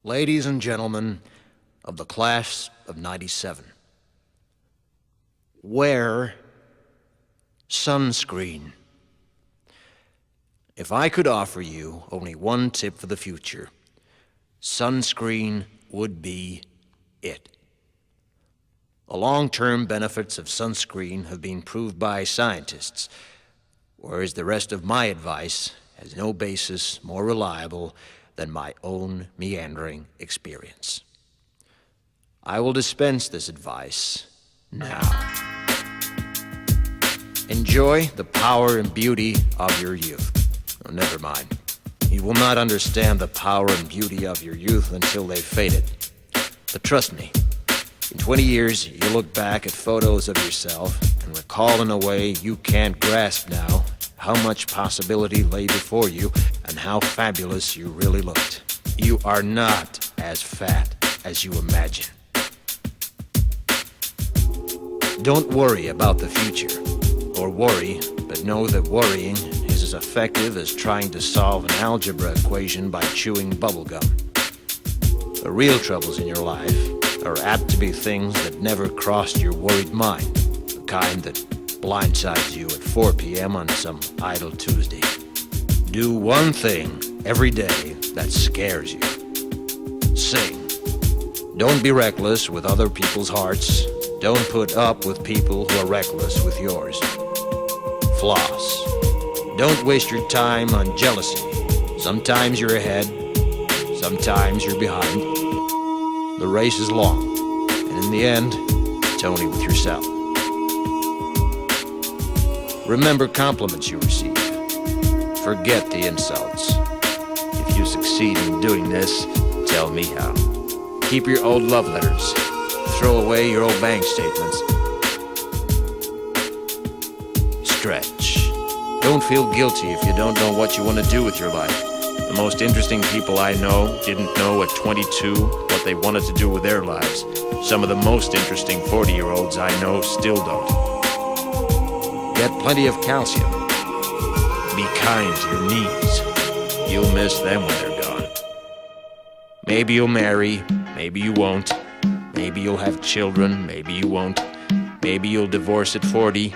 Ladies and gentlemen of the class of '97, wear sunscreen. If I could offer you only one tip for the future, sunscreen would be it. The long-term benefits of sunscreen have been proved by scientists, whereas the rest of my advice has no basis more reliable than my own meandering experience. I will dispense this advice now. Enjoy the power and beauty of your youth. Oh, never mind. You will not understand the power and beauty of your youth until they've faded. But trust me, in 20 years, you'll look back at photos of yourself and recall in a way you can't grasp now how much possibility lay before you and how fabulous you really looked. You are not as fat as you imagine. Don't worry about the future, or worry, but know that worrying is as effective as trying to solve an algebra equation by chewing bubblegum. The real troubles in your life are apt to be things that never crossed your worried mind, the kind that blindsides you at 4 p.m. on some idle Tuesday. Do one thing every day that scares you. Sing. Don't be reckless with other people's hearts. Don't put up with people who are reckless with yours. Floss. Don't waste your time on jealousy. Sometimes you're ahead, sometimes you're behind. The race is long, and in the end, it's only with yourself. Remember compliments you receive. Forget the insults. If you succeed in doing this, tell me how. Keep your old love letters. Throw away your old bank statements. Stretch. Don't feel guilty if you don't know what you want to do with your life. The most interesting people I know didn't know at 22 what they wanted to do with their lives. Some of the most interesting 40-year-olds I know still don't. Get plenty of calcium. Be kind to your knees. You'll miss them when they're gone. Maybe you'll marry, maybe you won't. Maybe you'll have children, maybe you won't. Maybe you'll divorce at 40.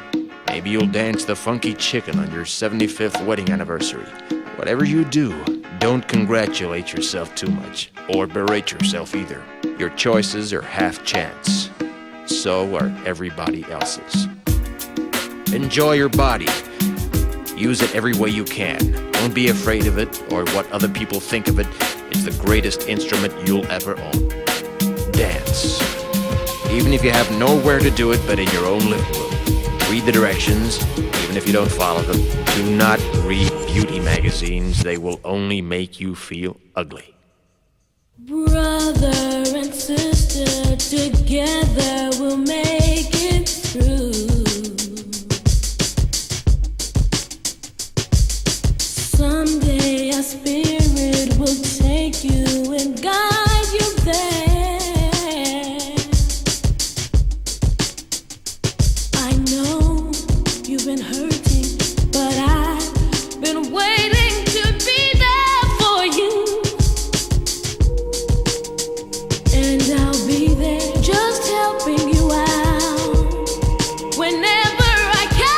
Maybe you'll dance the funky chicken on your 75th wedding anniversary. Whatever you do, don't congratulate yourself too much, or berate yourself either. Your choices are half chance. So are everybody else's. Enjoy your body. Use it every way you can. Don't be afraid of it or what other people think of it. It's the greatest instrument you'll ever own. Dance. Even if you have nowhere to do it but in your own living room. Read the directions, even if you don't follow them. Do not read beauty magazines. They will only make you feel ugly. Brother and sister, together we'll make it through. Someday our spirit will take you and guide you there. I know you've been hurting, but I've been waiting to be there for you. And I'll be there just helping you out whenever I can.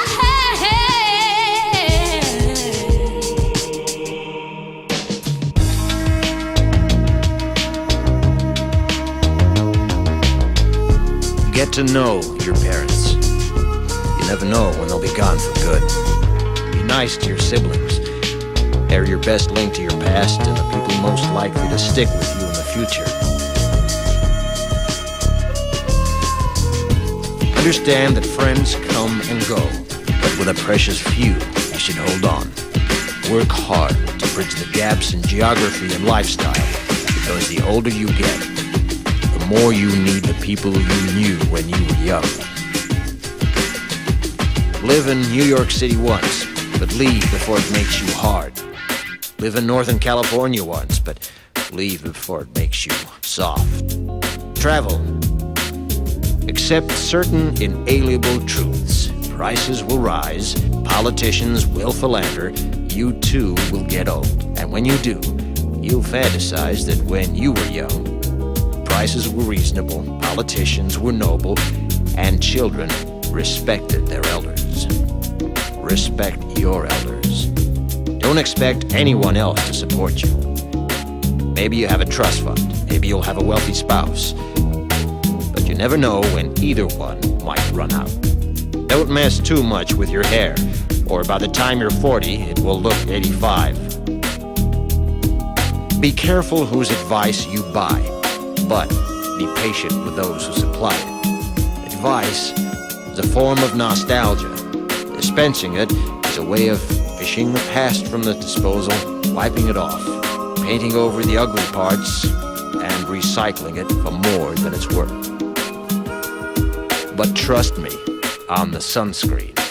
Get to know your parents. You never know when they'll be gone for good. Be nice to your siblings. They're your best link to your past and the people most likely to stick with you in the future. Understand that friends come and go, but with a precious few, you should hold on. Work hard to bridge the gaps in geography and lifestyle, because the older you get, the more you need the people you knew when you were young. Live in New York City once, but leave before it makes you hard. Live in Northern California once, but leave before it makes you soft. Travel. Accept certain inalienable truths. Prices will rise, politicians will philander, you too will get old. And when you do, You fantasize that when you were young, prices were reasonable, politicians were noble, and children respected their elders. Respect your elders. Don't expect anyone else to support you. Maybe you have a trust fund, maybe you'll have a wealthy spouse, but you never know when either one might run out. Don't mess too much with your hair, or by the time you're 40, it will look 85. Be careful whose advice you buy, but be patient with those who supply it. Advice is a form of nostalgia. Dispensing it is a way of fishing the past from the disposal, wiping it off, painting over the ugly parts, and recycling it for more than it's worth. But trust me on the sunscreen.